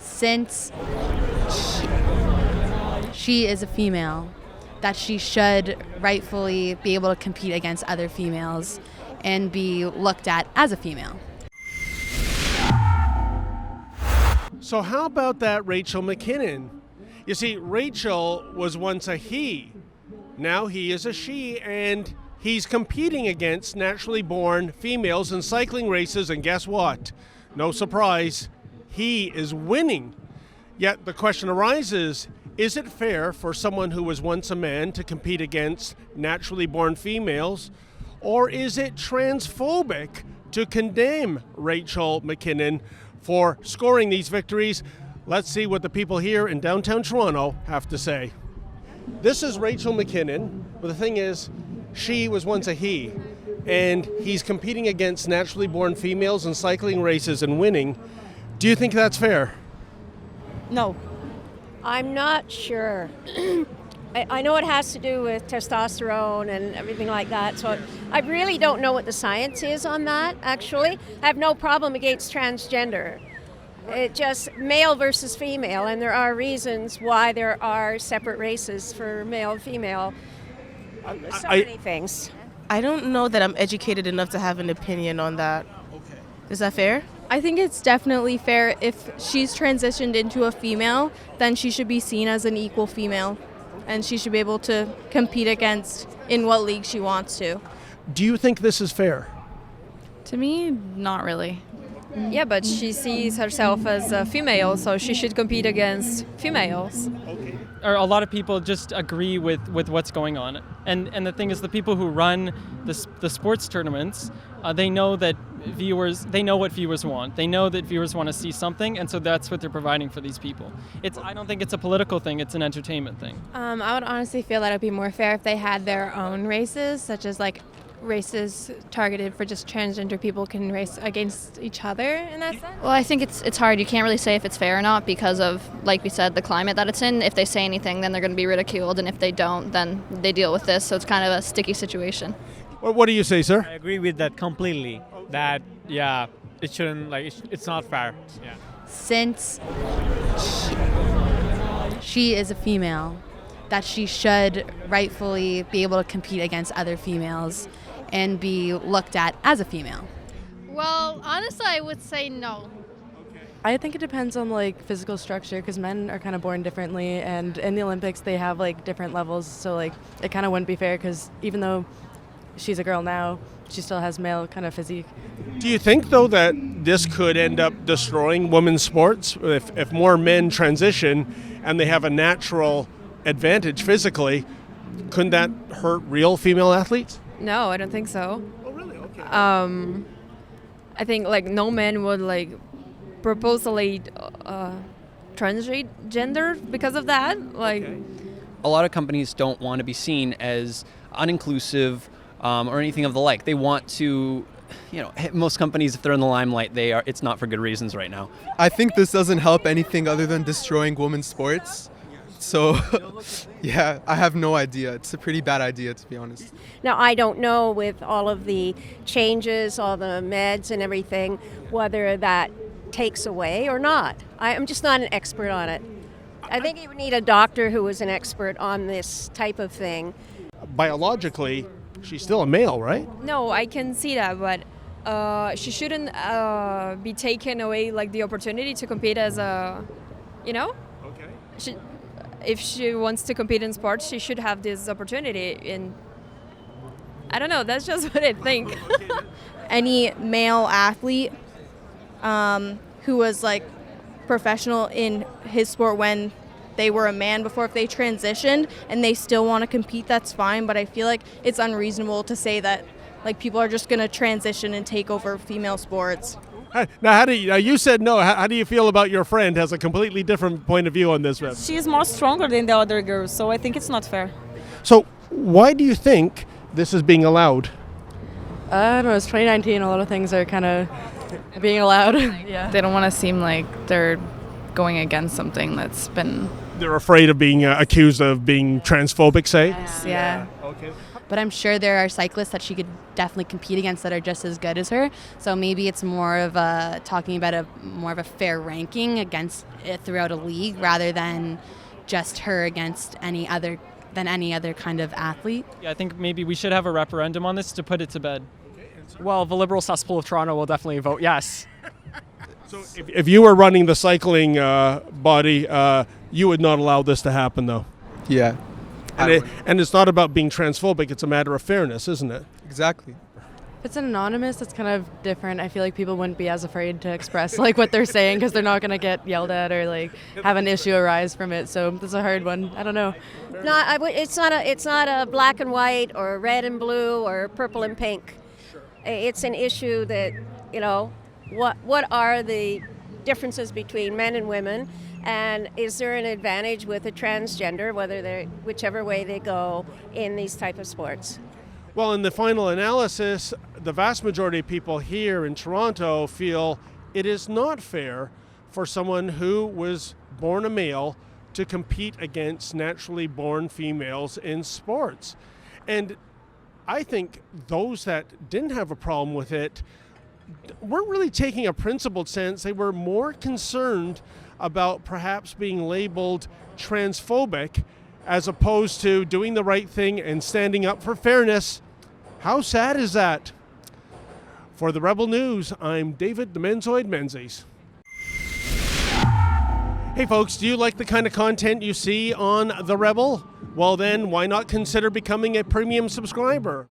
since she is a female, that she should rightfully be able to compete against other females and be looked at as a female. So how about that Rachel McKinnon? You see, Rachel was once a he. Now he is a she, and he's competing against naturally born females in cycling races, and guess what? No surprise, he is winning. Yet the question arises, is it fair for someone who was once a man to compete against naturally born females, or is it transphobic to condemn Rachel McKinnon for scoring these victories? Let's see what the people here in downtown Toronto have to say. This is Rachel McKinnon, but the thing is, she was once a he, and he's competing against naturally born females in cycling races and winning. Do you think that's fair? No. I'm not sure. I know it has to do with testosterone and everything like that, so I really don't know what the science is on that, actually. I have no problem against transgender. It just male versus female, and there are reasons why there are separate races for male and female. Many things. I don't know that I'm educated enough to have an opinion on that. Okay. Is that fair? I think it's definitely fair. If she's transitioned into a female, then she should be seen as an equal female, and she should be able to compete against in what league she wants to. Do you think this is fair? To me, not really. Yeah, but she sees herself as a female, so she should compete against females. Or a lot of people just agree with what's going on. And the thing is, the people who run the sports tournaments, they know that they know what viewers want. They know that viewers want to see something, and so that's what they're providing for these people. I don't think it's a political thing, it's an entertainment thing. I would honestly feel that it would be more fair if they had their own races, such as like races targeted for just transgender people can race against each other in that sense? Well, I think it's hard. You can't really say if it's fair or not because of, like we said, the climate that it's in. If they say anything, then they're going to be ridiculed, and if they don't, then they deal with this. So it's kind of a sticky situation. Well, what do you say, sir? I agree with that completely. That, yeah, it shouldn't, it's not fair. Yeah. Since she is a female, that she should rightfully be able to compete against other females and be looked at as a female. Well, honestly, I would say no. I think it depends on physical structure, because men are kind of born differently, and in the Olympics they have different levels, so it kind of wouldn't be fair, because even though she's a girl now, she still has male kind of physique. Do you think, though, that this could end up destroying women's sports if more men transition and they have a natural advantage physically? Couldn't that hurt real female athletes? No, I don't think so. Oh, really? Okay. I think no man would purposely transgender because of that. A lot of companies don't want to be seen as uninclusive or anything of the like. They want to, most companies, if they're in the limelight, it's not for good reasons right now. I think this doesn't help anything other than destroying women's sports. So, yeah, I have no idea. It's a pretty bad idea, to be honest. Now, I don't know with all of the changes, all the meds and everything, whether that takes away or not. I'm just not an expert on it. I think you would need a doctor who was an expert on this type of thing. Biologically, she's still a male, right? No, I can see that, but she shouldn't be taken away the opportunity to compete as a, Okay. If she wants to compete in sports, she should have this opportunity. And I don't know, that's just what I think. Any male athlete who was professional in his sport when they were a man before, if they transitioned and they still want to compete, that's fine. But I feel like it's unreasonable to say that people are just going to transition and take over female sports. Now, you said no. How do you feel about your friend has a completely different point of view on this? She's more stronger than the other girls, so I think it's not fair. So why do you think this is being allowed? I don't know. It's 2019. A lot of things are kind of being allowed. Yeah. They don't want to seem like they're going against something that's been... They're afraid of being accused of being transphobic, say? Yeah. Okay. But I'm sure there are cyclists that she could definitely compete against that are just as good as her. So maybe it's more of talking about more of a fair ranking against it throughout a league rather than just her against any other kind of athlete. Yeah, I think maybe we should have a referendum on this to put it to bed. Well, the Liberal cesspool of Toronto will definitely vote yes. So if you were running the cycling body, you would not allow this to happen, though. Yeah. And it's not about being transphobic, it's a matter of fairness, isn't it? Exactly. If it's anonymous, it's kind of different. I feel like people wouldn't be as afraid to express like what they're saying because they're not going to get yelled at or like have an issue arise from it. So this is a hard one. I don't know. No, it's not a black and white or red and blue or purple and pink. It's an issue that, you know, what are the differences between men and women, and is there an advantage with a transgender, whichever way they go in these type of sports? Well, in the final analysis, the vast majority of people here in Toronto feel it is not fair for someone who was born a male to compete against naturally born females in sports. And I think those that didn't have a problem with it weren't really taking a principled stance. They were more concerned about perhaps being labeled transphobic as opposed to doing the right thing and standing up for fairness. How sad is that? For the Rebel News, I'm David the Menzoid Menzies. Hey folks, do you like the kind of content you see on The Rebel? Well then, why not consider becoming a premium subscriber?